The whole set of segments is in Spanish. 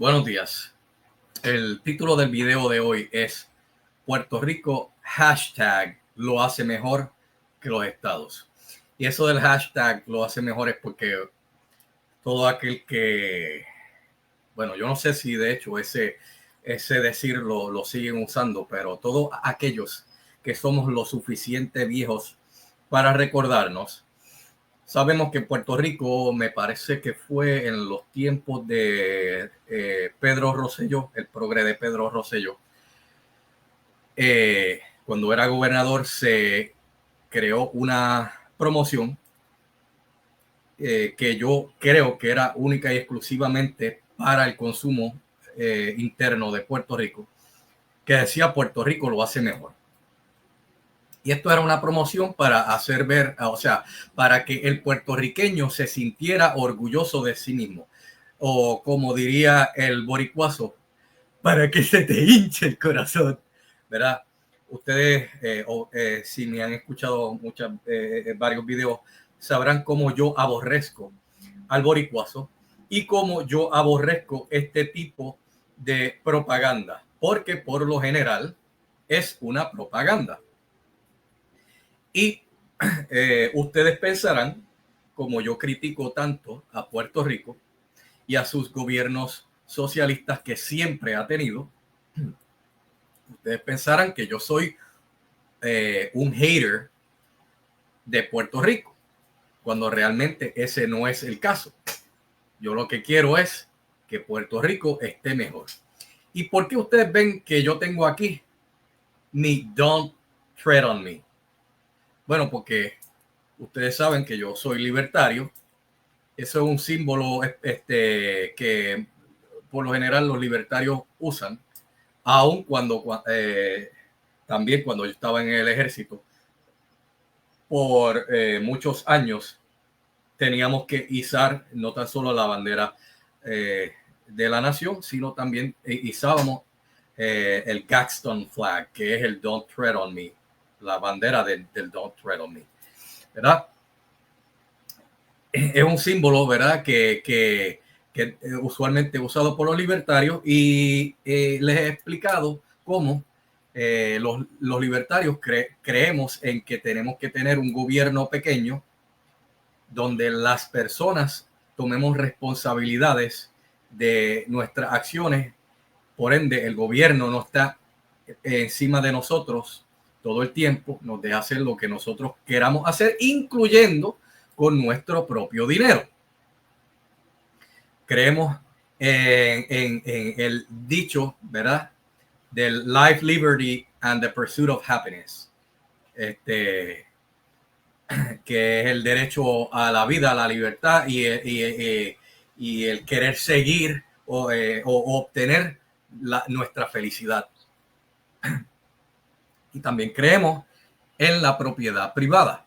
Buenos días. El título del video de hoy es Puerto Rico hashtag lo hace mejor que los estados. Y eso del hashtag lo hace mejor es porque todo aquel que, bueno, yo no sé si de hecho ese decir lo siguen usando, pero todos aquellos que somos lo suficiente viejos para recordarnos. Sabemos que en Puerto Rico, me parece que fue en los tiempos de Pedro Rosselló, el progre de Pedro Rosselló, cuando era gobernador se creó una promoción que yo creo que era única y exclusivamente para el consumo interno de Puerto Rico, que decía Puerto Rico lo hace mejor. Y esto era una promoción para hacer ver, o sea, para que el puertorriqueño se sintiera orgulloso de sí mismo. O como diría el boricuazo, para que se te hinche el corazón, ¿verdad? Ustedes, si me han escuchado varios videos, sabrán cómo yo aborrezco al boricuazo y cómo yo aborrezco este tipo de propaganda, porque por lo general es una propaganda. Y ustedes pensarán, como yo critico tanto a Puerto Rico y a sus gobiernos socialistas que siempre ha tenido, ustedes pensarán que yo soy un hater de Puerto Rico, cuando realmente ese no es el caso. Yo lo que quiero es que Puerto Rico esté mejor. ¿Y por qué ustedes ven que yo tengo aquí mi Don't Tread on Me? Bueno, porque ustedes saben que yo soy libertario. Eso es un símbolo que por lo general los libertarios usan, aun también cuando yo estaba en el ejército, por muchos años teníamos que izar no tan solo la bandera de la nación, sino también izábamos el Gadsden flag, que es el Don't Tread on Me, la bandera del Don't Tread on Me, ¿verdad? Es un símbolo, ¿verdad? Que usualmente usado por los libertarios y les he explicado cómo los libertarios creemos en que tenemos que tener un gobierno pequeño donde las personas tomemos responsabilidades de nuestras acciones. Por ende, el gobierno no está encima de nosotros todo el tiempo, nos deja hacer lo que nosotros queramos hacer, incluyendo con nuestro propio dinero. Creemos en el dicho, ¿verdad? Del life, liberty and the pursuit of happiness. Que es el derecho a la vida, a la libertad y el querer seguir o obtener nuestra felicidad. Y también creemos en la propiedad privada.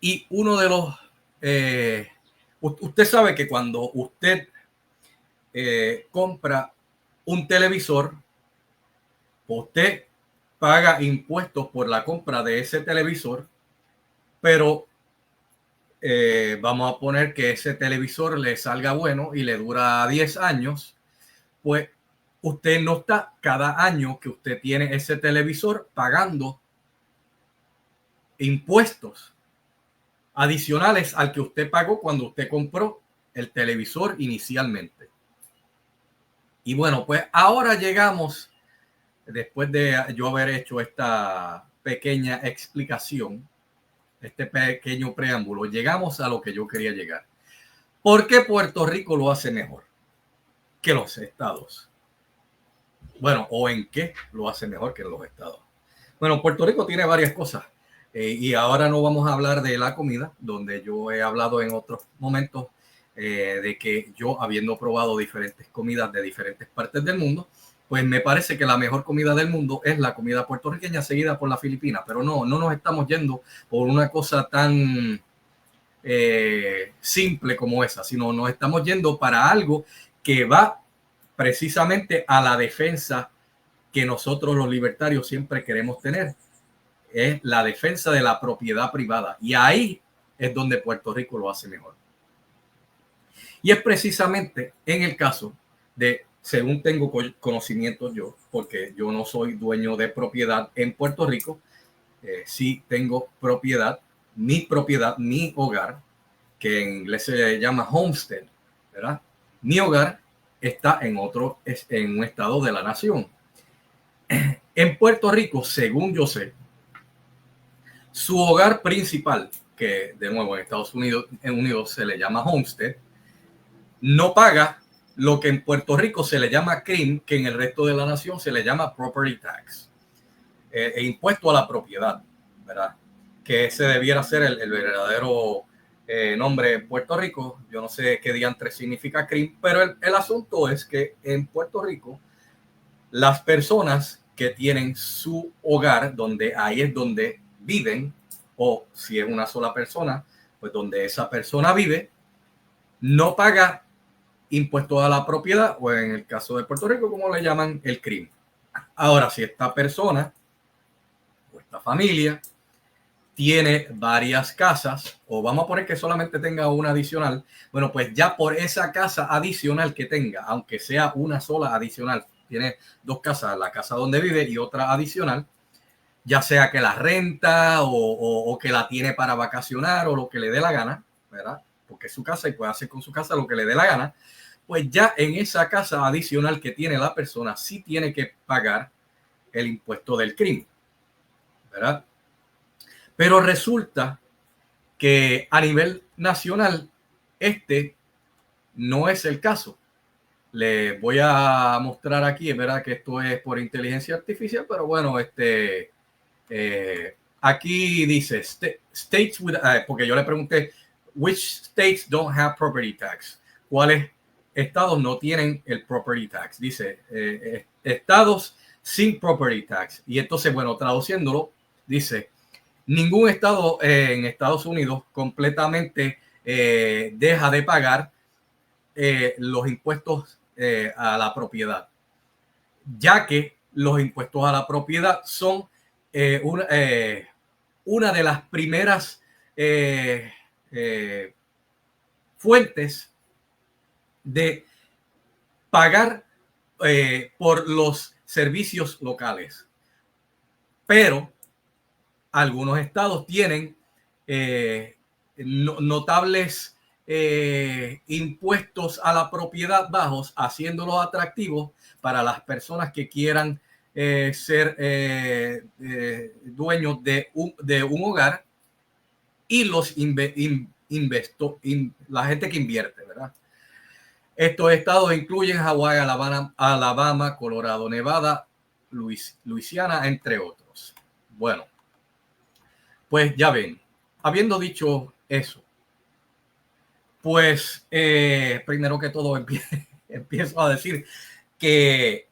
Y uno de los... usted sabe que cuando usted compra un televisor, usted paga impuestos por la compra de ese televisor, pero vamos a poner que ese televisor le salga bueno y le dura 10 años, pues usted no está cada año que usted tiene ese televisor pagando impuestos adicionales al que usted pagó cuando usted compró el televisor inicialmente. Y bueno, pues ahora llegamos, después de yo haber hecho esta pequeña explicación, este pequeño preámbulo, llegamos a lo que yo quería llegar. ¿Por qué Puerto Rico lo hace mejor que los estados? Bueno, ¿o en qué lo hace mejor que los estados? Bueno, Puerto Rico tiene varias cosas. Y ahora no vamos a hablar de la comida, donde yo he hablado en otros momentos de que yo, habiendo probado diferentes comidas de diferentes partes del mundo, pues me parece que la mejor comida del mundo es la comida puertorriqueña, seguida por la filipina. Pero no nos estamos yendo por una cosa tan simple como esa, sino nos estamos yendo para algo que va precisamente a la defensa que nosotros los libertarios siempre queremos tener. Es la defensa de la propiedad privada. Y ahí es donde Puerto Rico lo hace mejor. Y es precisamente en el caso según tengo conocimientos yo, porque yo no soy dueño de propiedad en Puerto Rico, sí tengo propiedad, mi hogar, que en inglés se llama homestead, ¿verdad? Mi hogar está en en un estado de la nación. En Puerto Rico, según yo sé, su hogar principal, que de nuevo en Estados Unidos se le llama homestead, no paga lo que en Puerto Rico se le llama CRIM, que en el resto de la nación se le llama property tax, impuesto a la propiedad, ¿verdad? Que ese debiera ser el verdadero nombre en Puerto Rico. Yo no sé qué diantre significa CRIM, pero el asunto es que en Puerto Rico las personas que tienen su hogar, donde ahí es donde viven, o si es una sola persona, pues donde esa persona vive, no paga impuesto a la propiedad, o en el caso de Puerto Rico, como le llaman, el CRIM. Ahora, si esta persona o esta familia tiene varias casas, o vamos a poner que solamente tenga una adicional, bueno, pues ya por esa casa adicional que tenga, aunque sea una sola adicional, tiene dos casas, la casa donde vive y otra adicional, ya sea que la renta o que la tiene para vacacionar o lo que le dé la gana, ¿verdad? Porque es su casa y puede hacer con su casa lo que le dé la gana, pues ya en esa casa adicional que tiene la persona sí tiene que pagar el impuesto del crimen, ¿verdad? Pero resulta que a nivel nacional este no es el caso. Le voy a mostrar aquí, es verdad que esto es por inteligencia artificial, pero bueno, aquí dice states with, porque yo le pregunté, which states don't have property tax? ¿Cuáles estados no tienen el property tax? Dice, estados sin property tax. Y entonces, bueno, traduciéndolo, dice, ningún estado en Estados Unidos completamente deja de pagar los impuestos a la propiedad, ya que los impuestos a la propiedad son una de las primeras fuentes de pagar por los servicios locales. Pero algunos estados tienen notables impuestos a la propiedad bajos, haciéndolos atractivos para las personas que quieran ser dueños de un hogar, y la gente que invierte, ¿verdad? Estos estados incluyen Hawái, Alabama, Colorado, Nevada, Luisiana, entre otros. Bueno, pues ya ven, habiendo dicho eso, pues primero que todo empiezo a decir que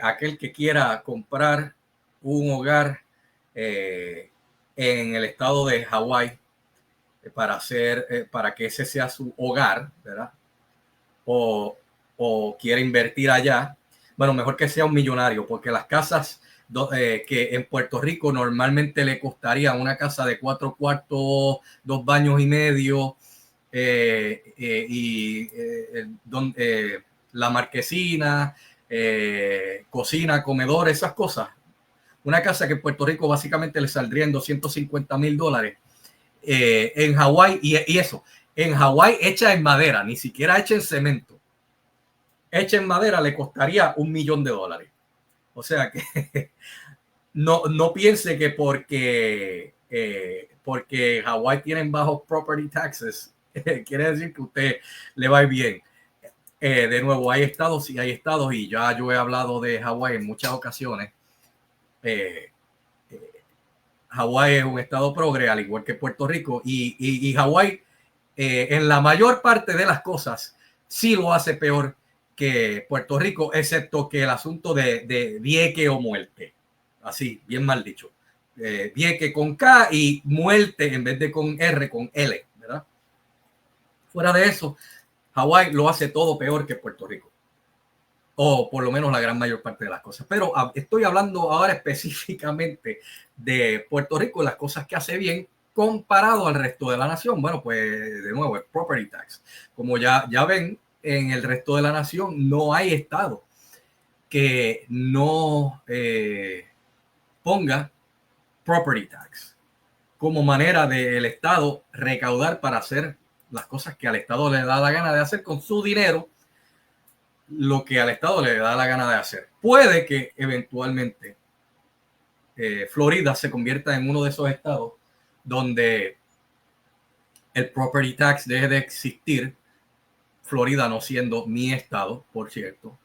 aquel que quiera comprar un hogar en el estado de Hawái para que ese sea su hogar, ¿verdad? O quiere invertir allá, bueno, mejor que sea un millonario, porque las casas que en Puerto Rico normalmente le costaría una casa de 4 cuartos, 2 baños y medio, la marquesina, cocina, comedor, esas cosas. Una casa que en Puerto Rico básicamente le saldría en $250,000. En Hawái, y eso, en Hawái hecha en madera, ni siquiera hecha en cemento, hecha en madera, le costaría $1,000,000. O sea que no piense que porque Hawái tienen bajos property taxes, quiere decir que usted le va bien. De nuevo, hay estados y hay estados, y ya yo he hablado de Hawái en muchas ocasiones. Hawái es un estado progre, al igual que Puerto Rico, y Hawái en la mayor parte de las cosas sí lo hace peor que Puerto Rico, excepto que el asunto de Vieque o muerte, así, bien mal dicho, Vieque con K y muerte en vez de con R, con L, ¿verdad? Fuera de eso, Hawái lo hace todo peor que Puerto Rico, o por lo menos la gran mayor parte de las cosas. Pero estoy hablando ahora específicamente de Puerto Rico, las cosas que hace bien comparado al resto de la nación. Bueno, pues de nuevo, el property tax. Como ya ven, en el resto de la nación no hay estado que no ponga property tax como manera del Estado recaudar para hacer las cosas que al Estado le da la gana de hacer con su dinero, lo que al Estado le da la gana de hacer. Puede que eventualmente Florida se convierta en uno de esos estados donde el property tax deje de existir, Florida no siendo mi estado, por cierto.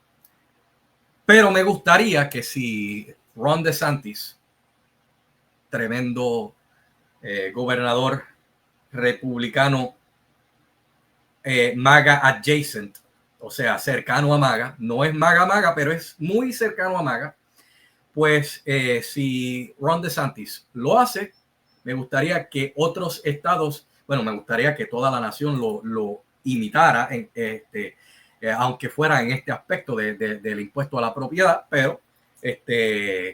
Pero me gustaría que si Ron DeSantis, tremendo gobernador republicano, MAGA adjacent, o sea, cercano a MAGA, no es MAGA, pero es muy cercano a MAGA, pues si Ron DeSantis lo hace, me gustaría que otros estados, bueno, me gustaría que toda la nación lo imitara, aunque fuera en este aspecto del impuesto a la propiedad, pero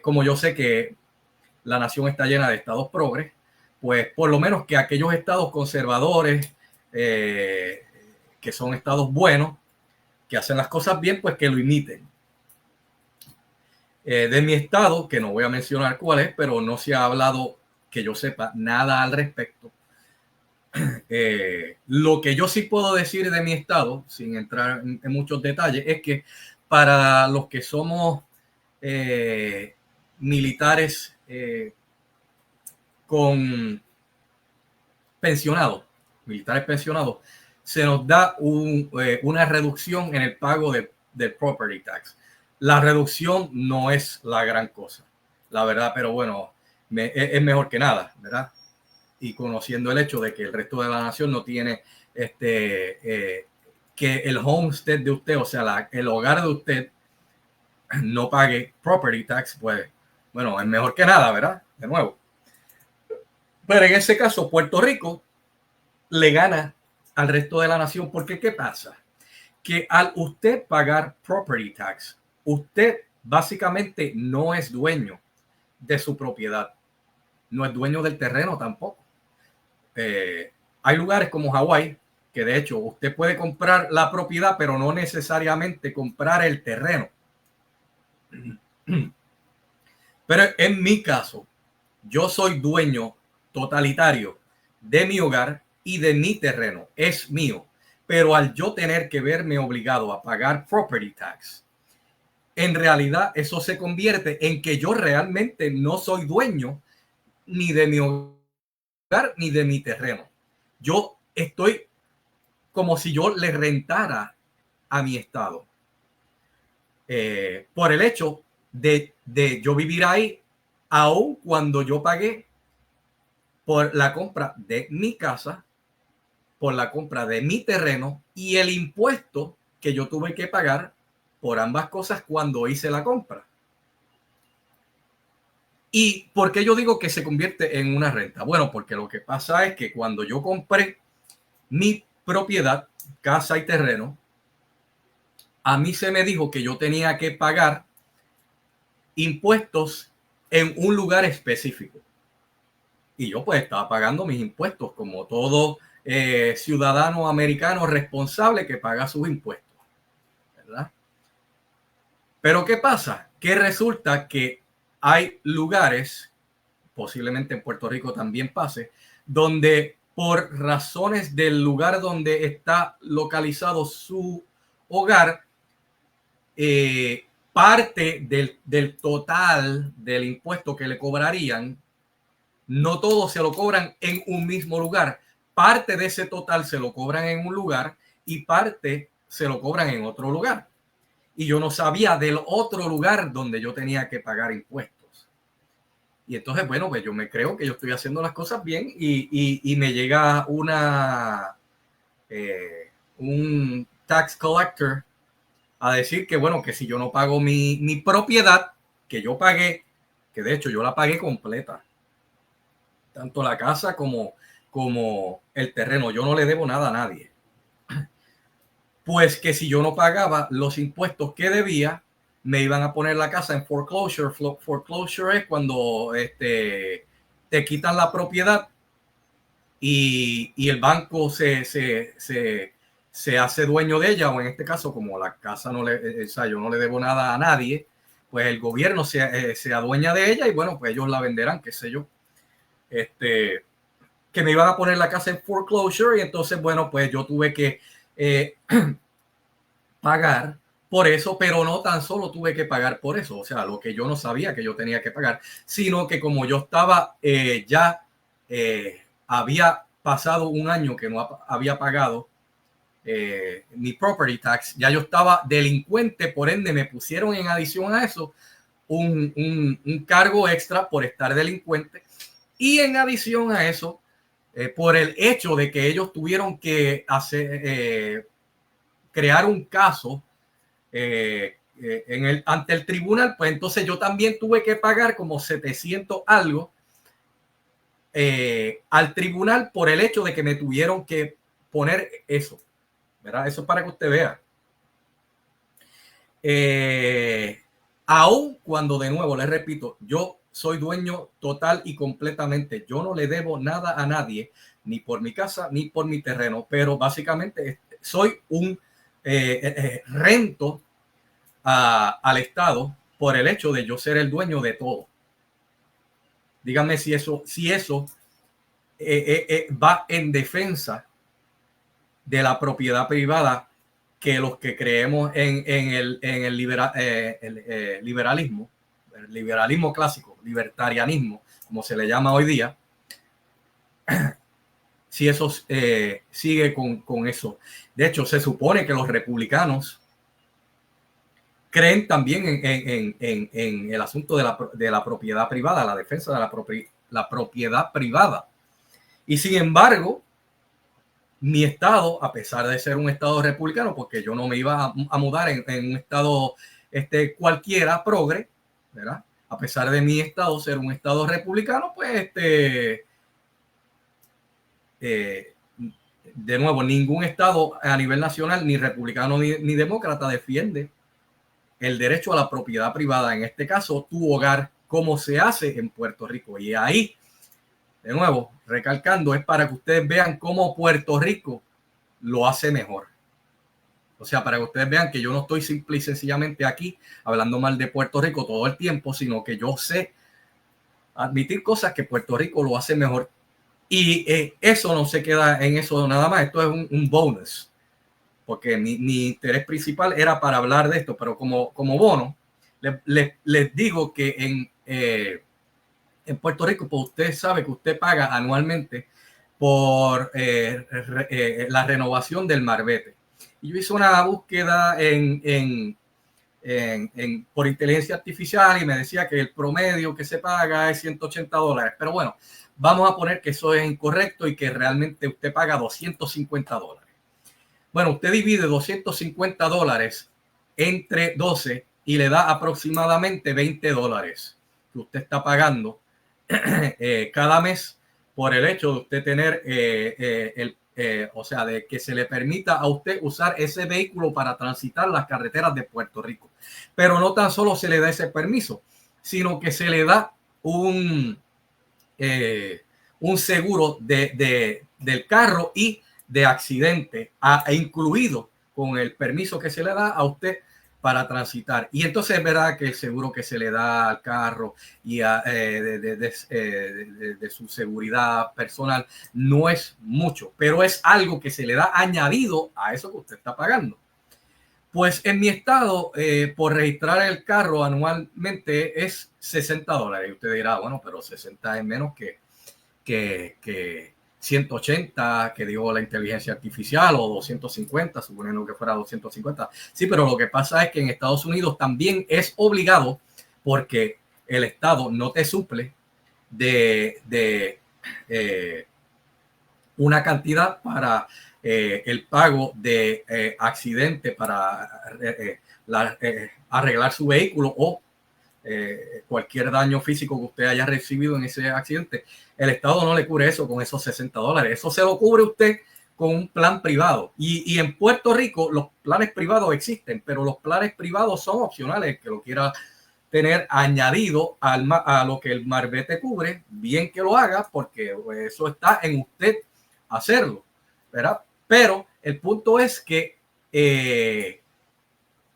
como yo sé que la nación está llena de estados progres, pues por lo menos que aquellos estados conservadores, que son estados buenos, que hacen las cosas bien, pues que lo imiten. De mi estado, que no voy a mencionar cuál es, pero no se ha hablado, que yo sepa, nada al respecto. Lo que yo sí puedo decir de mi estado, sin entrar en muchos detalles, es que para los que somos militares con pensionados, se nos da una reducción en el pago del property tax. La reducción no es la gran cosa, la verdad, pero bueno, es mejor que nada, ¿verdad? Y conociendo el hecho de que el resto de la nación no tiene que el homestead de usted, o sea, el hogar de usted no pague property tax, pues bueno, es mejor que nada, ¿verdad? De nuevo. Pero en ese caso, Puerto Rico le gana al resto de la nación, porque ¿qué pasa? Que al usted pagar property tax, usted básicamente no es dueño de su propiedad, no es dueño del terreno tampoco. Hay lugares como Hawái que de hecho usted puede comprar la propiedad, pero no necesariamente comprar el terreno. Pero en mi caso, yo soy dueño totalitario de mi hogar y de mi terreno, es mío. Pero al yo tener que verme obligado a pagar property tax, en realidad eso se convierte en que yo realmente no soy dueño ni de mi hogar ni de mi terreno. Yo estoy como si yo le rentara a mi estado. Por el hecho de yo vivir ahí, aun cuando yo pagué por la compra de mi casa, por la compra de mi terreno y el impuesto que yo tuve que pagar por ambas cosas cuando hice la compra. ¿Y por qué yo digo que se convierte en una renta? Bueno, porque lo que pasa es que cuando yo compré mi propiedad, casa y terreno, a mí se me dijo que yo tenía que pagar impuestos en un lugar específico. Y yo pues estaba pagando mis impuestos como todo ciudadano americano responsable que paga sus impuestos, ¿verdad? Pero ¿qué pasa? Que resulta que hay lugares, posiblemente en Puerto Rico también pase, donde por razones del lugar donde está localizado su hogar, parte del total del impuesto que le cobrarían, no todo se lo cobran en un mismo lugar. Parte de ese total se lo cobran en un lugar y parte se lo cobran en otro lugar. Y yo no sabía del otro lugar donde yo tenía que pagar impuestos. Y entonces, bueno, pues yo me creo que yo estoy haciendo las cosas bien y me llega un tax collector a decir que, bueno, que si yo no pago mi propiedad, que yo pagué, que de hecho yo la pagué completa, tanto la casa como el terreno, yo no le debo nada a nadie. Pues que si yo no pagaba los impuestos que debía, me iban a poner la casa en foreclosure. Foreclosure es cuando te quitan la propiedad y el banco se se hace dueño de ella, o en este caso, como la casa no le, o sea, yo no le debo nada a nadie, pues el gobierno se adueña de ella y bueno, pues ellos la venderán, qué sé yo. Que me iban a poner la casa en foreclosure y entonces, bueno, pues yo tuve que pagar por eso, pero no tan solo tuve que pagar por eso, o sea, lo que yo no sabía que yo tenía que pagar, sino que como yo estaba había pasado un año que no había pagado mi property tax, ya yo estaba delincuente, por ende me pusieron en adición a eso un cargo extra por estar delincuente y en adición a eso, por el hecho de que ellos tuvieron que crear un caso ante el tribunal, pues entonces yo también tuve que pagar como 700 algo al tribunal por el hecho de que me tuvieron que poner eso, ¿verdad? Eso es para que usted vea. Aún cuando, de nuevo, les repito, yo soy dueño total y completamente, yo no le debo nada a nadie, ni por mi casa, ni por mi terreno, pero básicamente soy un rento al Estado por el hecho de yo ser el dueño de todo. Díganme si eso va en defensa de la propiedad privada, que los que creemos en el liberalismo clásico, libertarianismo, como se le llama hoy día, si eso sigue con eso. De hecho, se supone que los republicanos creen también en el asunto de la propiedad privada, la defensa de la propiedad privada. Y sin embargo, mi estado, a pesar de ser un estado republicano, porque yo no me iba a mudar en un estado cualquiera progre, ¿verdad? A pesar de mi estado ser un estado republicano, pues de nuevo, ningún estado a nivel nacional, ni republicano ni demócrata, defiende el derecho a la propiedad privada, en este caso tu hogar, como se hace en Puerto Rico. Y ahí, de nuevo, recalcando, es para que ustedes vean cómo Puerto Rico lo hace mejor. O sea, para que ustedes vean que yo no estoy simple y sencillamente aquí hablando mal de Puerto Rico todo el tiempo, sino que yo sé admitir cosas que Puerto Rico lo hace mejor. Y eso no se queda en eso nada más, esto es un bonus, porque mi interés principal era para hablar de esto, pero como bono, les digo que en Puerto Rico, pues usted sabe que usted paga anualmente por la renovación del marbete. Y yo hice una búsqueda por inteligencia artificial y me decía que el promedio que se paga es $180. Pero bueno, vamos a poner que eso es incorrecto y que realmente usted paga $250. Bueno, usted divide $250 entre 12 y le da aproximadamente $20 que usted está pagando cada mes por el hecho de usted tener o sea, de que se le permita a usted usar ese vehículo para transitar las carreteras de Puerto Rico. Pero no tan solo se le da ese permiso, sino que se le da un seguro del carro y de accidente, incluido con el permiso que se le da a usted para transitar. Y entonces es verdad que el seguro que se le da al carro y de su seguridad personal no es mucho, pero es algo que se le da añadido a eso que usted está pagando. Pues en mi estado, por registrar el carro anualmente es $60. Y usted dirá, bueno, pero 60 es menos que 180 que dijo la inteligencia artificial, o 250, suponiendo que fuera 250. Sí, pero lo que pasa es que en Estados Unidos también es obligado, porque el Estado no te suple de una cantidad para el pago de accidente, para arreglar su vehículo o cualquier daño físico que usted haya recibido en ese accidente. El Estado no le cubre eso con esos $60. Eso se lo cubre usted con un plan privado. Y en Puerto Rico los planes privados existen, pero los planes privados son opcionales. Que lo quiera tener añadido a lo que el marbete cubre, bien que lo haga, porque eso está en usted hacerlo, ¿verdad? Pero El punto es que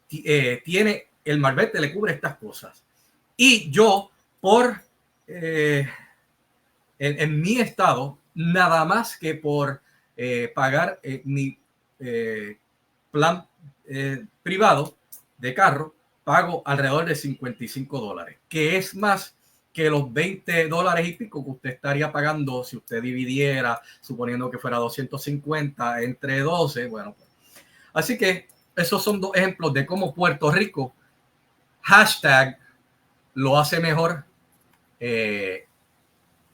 tiene el marbete, le cubre estas cosas. Y yo, en mi estado, nada más que por pagar mi plan privado de carro, pago alrededor de $55, que es más que los $20 y pico que usted estaría pagando si usted dividiera, suponiendo que fuera 250 entre 12. Bueno, pues. Así que esos son dos ejemplos de cómo Puerto Rico hashtag lo hace mejor.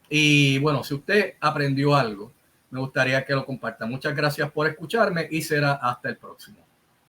Y bueno, si usted aprendió algo, me gustaría que lo comparta. Muchas gracias por escucharme y será hasta el próximo.